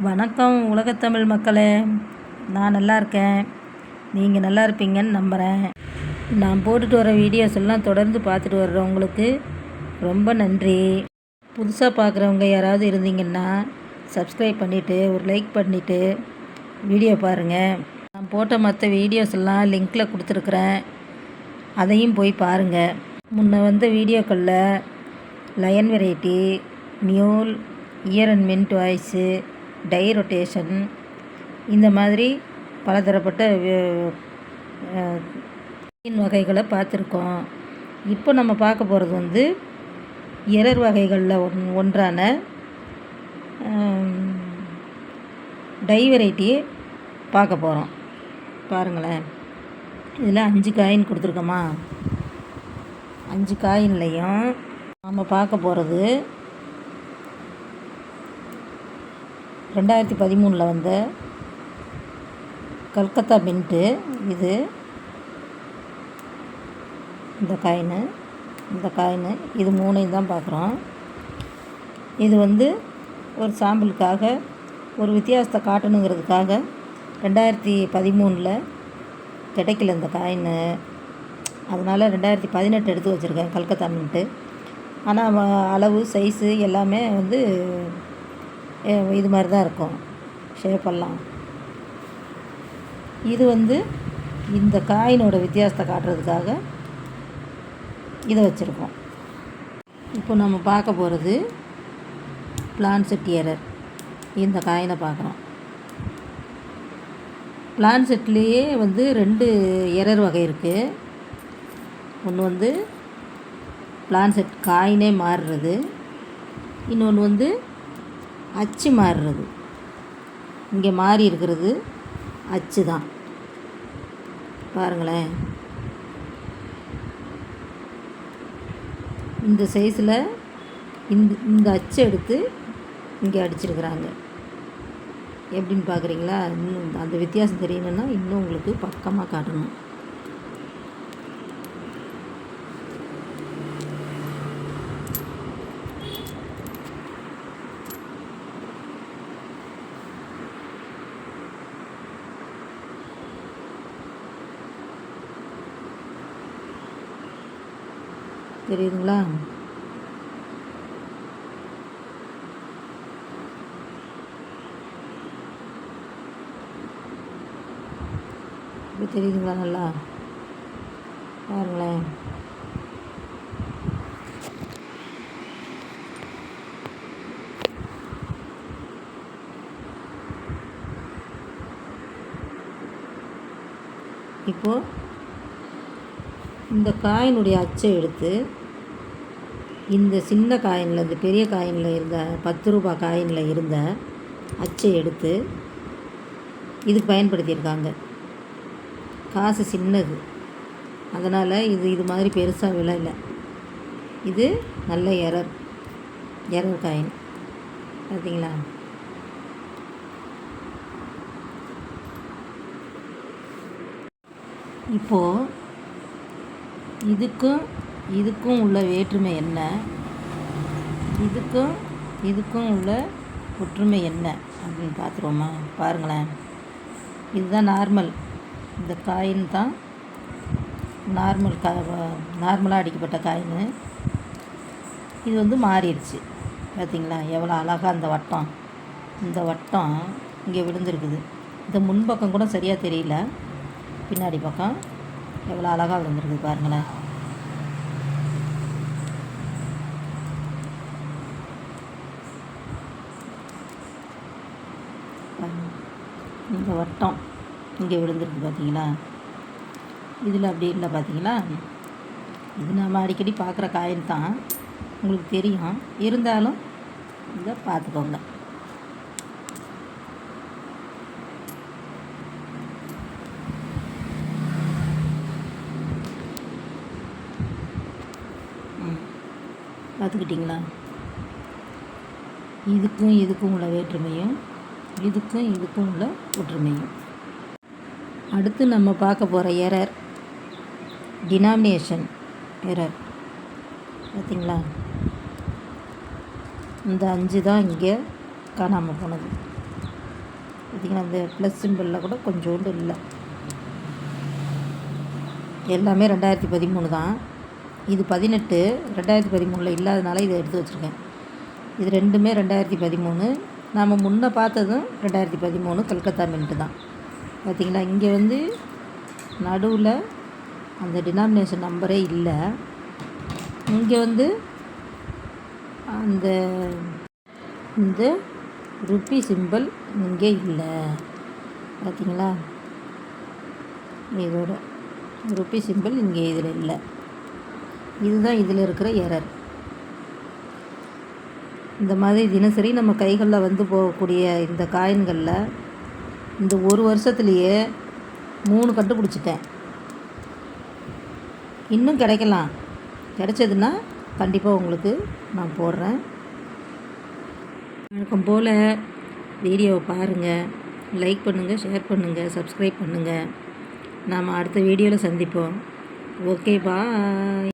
வணக்கம் உலகத்தமிழ் மக்களே, நான் நல்லா இருக்கேன். நீங்கள் நல்லா இருப்பீங்கன்னு நம்புகிறேன். நான் போட்டுட்டு வர வீடியோஸ் எல்லாம் தொடர்ந்து பார்த்துட்டு வர்றவங்களுக்கு ரொம்ப நன்றி. புதுசாக பார்க்குறவங்க யாராவது இருந்தீங்கன்னா சப்ஸ்கிரைப் பண்ணிவிட்டு ஒரு லைக் பண்ணிவிட்டு வீடியோ பாருங்கள். நான் போட்ட மற்ற வீடியோஸ் எல்லாம் லிங்க்கில் கொடுத்துருக்குறேன், அதையும் போய் பாருங்கள். முன்ன வந்த வீடியோக்களில் lion variety, mule, ear and mint voice, die rotation, இந்த மாதிரி பலதரப்பட்ட வகைகளை பார்த்துருக்கோம். இப்போ நம்ம பார்க்க போகிறது எரர் வகைகளில் ஒன்றான டை வெரைட்டி பார்க்க போகிறோம். பாருங்களேன், இதில் 5 காயின் கொடுத்துருக்கோமா. 5 காயின்லையும் நம்ம பார்க்க போகிறது 2013 வந்த கல்கத்தா மின்ட்டு. இது இந்த காயினு இது 3 தான் பார்க்குறோம். இது ஒரு சாம்பிளுக்காக ஒரு வித்தியாசத்தை காட்டணுங்கிறதுக்காக 2013 கிடைக்கல இந்த காயின்னு. அதனால் 2018 எடுத்து வச்சுருக்கேன் கல்கத்தா மின்ட்டு. ஆனால் அளவு, சைஸு எல்லாமே இது மாதிரி தான் இருக்கும், ஷேப்பெல்லாம். இது இந்த காயினோட வித்தியாசத்தை காட்டுறதுக்காக இதை வச்சுருக்கோம். இப்போ நம்ம பார்க்க போகிறது பிளான்செட் எரர். இந்த காயினை பார்க்குறோம். பிளான்செட்லேயே 2 எரர் வகை இருக்குது. ஒன்று பிளான்செட் காயினே மாறுறது, இன்னொன்று அச்சு மாறுறது. இங்கே மாறி இருக்கிறது அச்சு தான். பாருங்களேன், இந்த சைஸில் இந்த அச்சை எடுத்து இங்கே அடிச்சிருக்கிறாங்க. எப்படின்னு பார்க்குறீங்களா? இன்னும் அந்த வித்தியாசம் தெரியணுன்னா இன்னும் உங்களுக்கு பக்கமாக காட்டணும். தெரியுதுங்களா? இப்போ தெரியுதுங்களா? நல்லா பாருங்களேன். இப்போது இந்த காயினுடைய அச்சை எடுத்து இந்த சின்ன காயினில், இந்த பெரிய காயினில் இருந்த 10 ரூபாய் காயினில் இருந்த அச்சை எடுத்து இதுக்கு பயன்படுத்தியிருக்காங்க. காசு சின்னது, அதனால் இது மாதிரி பெருசாக விலை இல்லை. இது நல்ல எரர் காயின். பார்த்தீங்களா? இப்போது இதுக்கும் உள்ள வேற்றுமை என்ன, இதுக்கும் உள்ள ஒற்றுமை என்ன அப்படின்னு பார்த்துருவோமா? பாருங்களேன், இதுதான் நார்மல். இந்த காயின் தான் நார்மலாக அடிக்கப்பட்ட காயின். இது மாறிடுச்சு. பார்த்திங்களா எவ்வளோ அழகாக இந்த வட்டம் இங்கே விழுந்துருக்குது. இந்த முன்பக்கம் கூட சரியாக தெரியல, பின்னாடி பக்கம் எவ்வளோ அழகாக விழுந்துருக்குது பாருங்களேன். இந்த வட்டம் இங்கே விழுந்துருக்கு பார்த்தீங்களா? இதில் அப்படி இல்லை பார்த்தீங்களா? இது நம்ம அடிக்கடி பார்க்குற காயின் தான், உங்களுக்கு தெரியும். இருந்தாலும் இதை பார்த்துக்கோங்க. பார்த்துக்கிட்டிங்களா? இதுக்கும் உள்ள வேற்றுமையும் இதுக்கும் உள்ள ஒற்றுமையும். அடுத்து நம்ம பார்க்க போகிற எரர் டினாமினேஷன் எரர். பார்த்திங்களா? இந்த 5 தான் இங்கே காணாமல் போனது. பார்த்திங்கன்னா அந்த ப்ளஸ் சிம்பிளில் கூட கொஞ்சோண்டு இல்லை. எல்லாமே 2013 தான். இது 18 2013 இல்லாதனால இதை எடுத்து வச்சுருக்கேன். இது ரெண்டுமே 2013. நாம் முன்ன பார்த்ததும் 2013 கல்கத்தா மின்ட்டு தான். பார்த்திங்களா, இங்கே வந்து நடுவில் அந்த டினாமினேஷன் நம்பரே இல்லை. இங்கே வந்து அந்த இந்த ருப்பி சிம்பிள் இங்கே இல்லை. பார்த்திங்களா, இதோட ருப்பி சிம்பிள் இங்கே இதில் இல்லை. இதுதான் இதில் இருக்கிற எரர். இந்த மாதிரி தினசரி நம்ம கைகளில் வந்து போகக்கூடிய இந்த காயின்களில் இந்த ஒரு வருஷத்துலேயே 3 கண்டுபிடிச்சிட்டேன். இன்னும் கிடைக்கலாம். கிடைச்சதுன்னா கண்டிப்பாக உங்களுக்கு நான் போடுறேன். வழக்கம் போல் வீடியோவை பாருங்கள், லைக் பண்ணுங்கள், ஷேர் பண்ணுங்கள், சப்ஸ்கிரைப் பண்ணுங்கள். நாம் அடுத்த வீடியோவில் சந்திப்போம். ஓகே, பாய்.